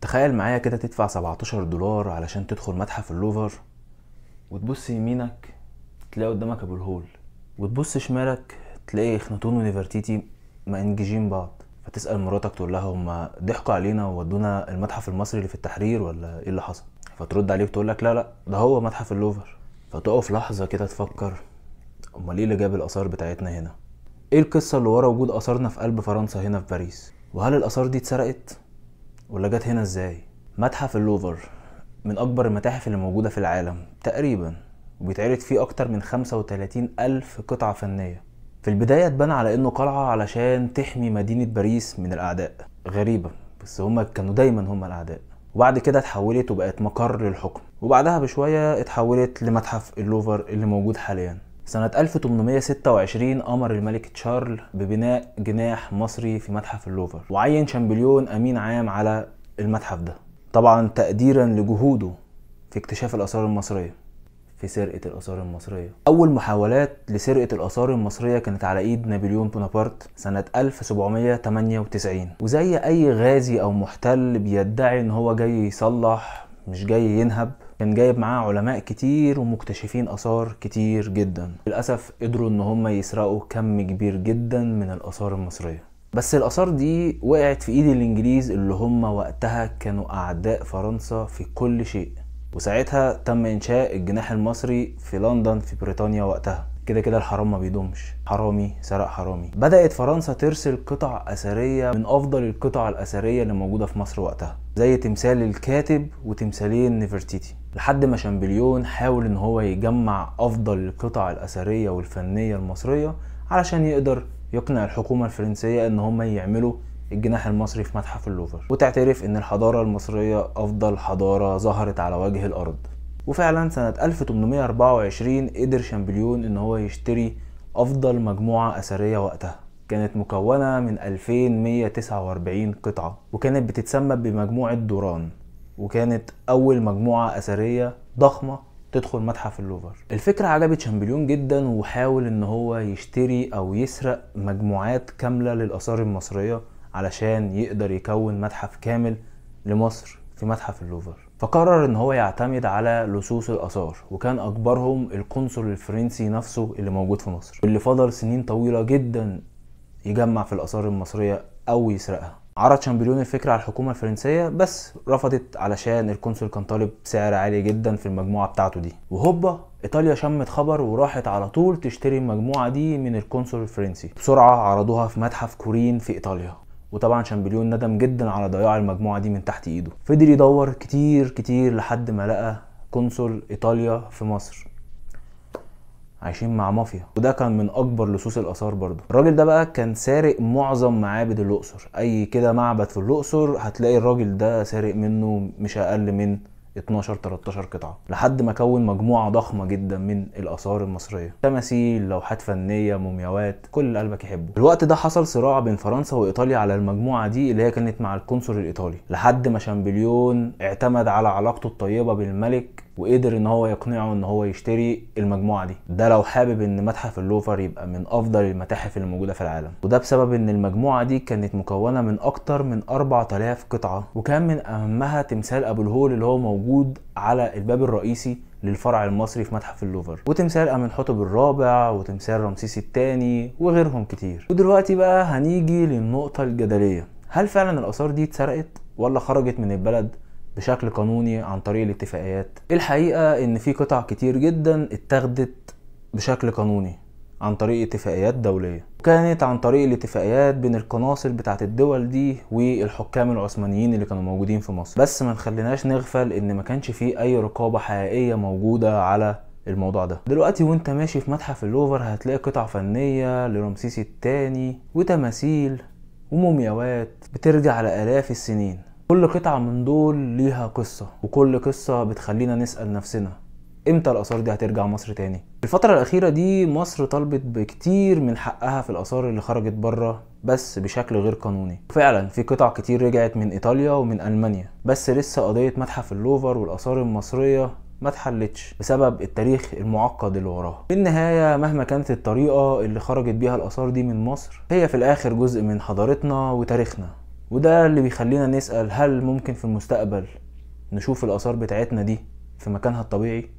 تخيل معايا كده تدفع 17 دولار علشان تدخل متحف اللوفر، وتبص يمينك تلاقي قدامك ابو الهول، وتبص شمالك تلاقي اخناتون ونفرتيتي مأنججين بعض. فتسأل مراتك تقول لها هما ضحكوا علينا وودونا المتحف المصري اللي في التحرير ولا ايه اللي حصل؟ فترد عليك تقول لك لا ده هو متحف اللوفر. فتقف لحظة كده تفكر، امال ايه اللي جاب الآثار بتاعتنا هنا؟ ايه القصة اللي ورا وجود آثارنا في قلب فرنسا هنا في باريس؟ وهل الآثار دي اتسرقت ولا جت هنا ازاي؟ متحف اللوفر من اكبر المتاحف اللي موجودة في العالم تقريبا، وبيتعرض فيه اكتر من 35 الف قطعة فنية. في البداية اتبنى على انه قلعة علشان تحمي مدينة باريس من الاعداء. غريبة، بس هما كانوا دايما هما الاعداء. وبعد كده اتحولت وبقت مقر للحكم، وبعدها بشوية اتحولت لمتحف اللوفر اللي موجود حاليا. سنة 1826 أمر الملك تشارل ببناء جناح مصري في متحف اللوفر، وعين شامبليون أمين عام على المتحف ده، طبعا تقديرا لجهوده في اكتشاف الآثار المصرية، في سرقة الآثار المصرية. أول محاولات لسرقة الآثار المصرية كانت على إيد نابليون بونابرت سنة 1798. وزي أي غازي أو محتل بيدعي إن هو جاي يصلح مش جاي ينهب، كان جايب معاه علماء كتير ومكتشفين آثار كتير جدا. للأسف قدروا إن هم يسرقوا كم كبير جدا من الآثار المصرية. بس الآثار دي وقعت في إيد الإنجليز اللي هم وقتها كانوا أعداء فرنسا في كل شيء. وساعتها تم إنشاء الجناح المصري في لندن في بريطانيا وقتها. كده الحرام ما بيدومش، حرامي سرق حرامي. بدأت فرنسا ترسل قطع أثرية من أفضل القطع الأثرية اللي موجودة في مصر وقتها، زي تمثال الكاتب وتمثالين نفرتيتي، لحد ما شامبليون حاول إن هو يجمع أفضل القطع الأثرية والفنية المصرية علشان يقدر يقنع الحكومة الفرنسية إن هم يعملوا الجناح المصري في متحف اللوفر، وتعترف ان الحضارة المصرية افضل حضارة ظهرت على وجه الارض. وفعلا سنة 1824 قدر شامبليون ان هو يشتري افضل مجموعة اثرية وقتها، كانت مكونة من 2149 قطعة، وكانت بتتسمى بمجموعة دوران، وكانت اول مجموعة اثرية ضخمة تدخل متحف اللوفر. الفكرة عجبت شامبليون جدا، وحاول ان هو يشتري او يسرق مجموعات كاملة للآثار المصرية علشان يقدر يكون متحف كامل لمصر في متحف اللوفر. فقرر ان هو يعتمد على لصوص الآثار، وكان اكبرهم القنصل الفرنسي نفسه اللي موجود في مصر، واللي فضل سنين طويلة جدا يجمع في الآثار المصرية او يسرقها. عرض شامبليون الفكرة على الحكومة الفرنسية بس رفضت علشان القنصل كان طالب سعر عالي جدا في المجموعة بتاعته دي. وهوبا ايطاليا شمت خبر وراحت على طول تشتري المجموعة دي من القنصل الفرنسي. بسرعة عرضوها في متحف كورين في ايطاليا، وطبعا شامبليون ندم جدا على ضياع المجموعة دي من تحت ايده. فضل يدور كتير لحد ما لقى قنصل ايطاليا في مصر عايشين مع مافيا، وده كان من اكبر لصوص الاثار برضه. الراجل ده بقى كان سارق معظم معابد الاقصر، اي كده معبد في الاقصر هتلاقي الراجل ده سارق منه مش اقل من 12-13 قطعة، لحد ما كون مجموعة ضخمة جدا من الآثار المصرية، تماثيل، لوحات فنية، مومياوات، كل اللي قلبك يحبه. في الوقت ده حصل صراع بين فرنسا وإيطاليا على المجموعة دي اللي هي كانت مع القنصل الإيطالي، لحد ما شامبليون اعتمد على علاقته الطيبة بالملك وقدر ان هو يقنعه ان هو يشتري المجموعة دي. ده لو حابب ان متحف اللوفر يبقى من افضل المتاحف اللي موجودة في العالم، وده بسبب ان المجموعة دي كانت مكونة من اكتر من 4000 قطعة، وكان من اهمها تمثال ابو الهول اللي هو موجود على الباب الرئيسي للفرع المصري في متحف اللوفر، وتمثال امنحتب الرابع، وتمثال رمسيس الثاني، وغيرهم كتير. ودلوقتي بقى هنيجي للنقطة الجدلية، هل فعلا الاثار دي اتسرقت ولا خرجت من البلد بشكل قانوني عن طريق الاتفاقيات؟ الحقيقة ان في قطع كتير جدا اتاخدت بشكل قانوني عن طريق اتفاقيات دولية، وكانت عن طريق الاتفاقيات بين القناصل بتاعت الدول دي والحكام العثمانيين اللي كانوا موجودين في مصر. بس ما نخليناش نغفل ان ما كانش فيه اي رقابة حقيقية موجودة على الموضوع ده. دلوقتي وانت ماشي في متحف اللوفر هتلاقي قطع فنية لرمسيس الثاني، وتماثيل ومومياوات بترجع لآلاف السنين. كل قطعة من دول ليها قصة، وكل قصة بتخلينا نسأل نفسنا امتى الآثار دي هترجع مصر تاني؟ الفترة الأخيرة دي مصر طلبت بكتير من حقها في الآثار اللي خرجت بره بس بشكل غير قانوني. فعلا في قطع كتير رجعت من إيطاليا ومن ألمانيا، بس لسه قضية متحف اللوفر والآثار المصرية ما اتحلتش بسبب التاريخ المعقد اللي وراها. في النهاية مهما كانت الطريقة اللي خرجت بيها الآثار دي من مصر، هي في الآخر جزء من حضارتنا وتاريخنا، وده اللي بيخلينا نسأل، هل ممكن في المستقبل نشوف الآثار بتاعتنا دي في مكانها الطبيعي؟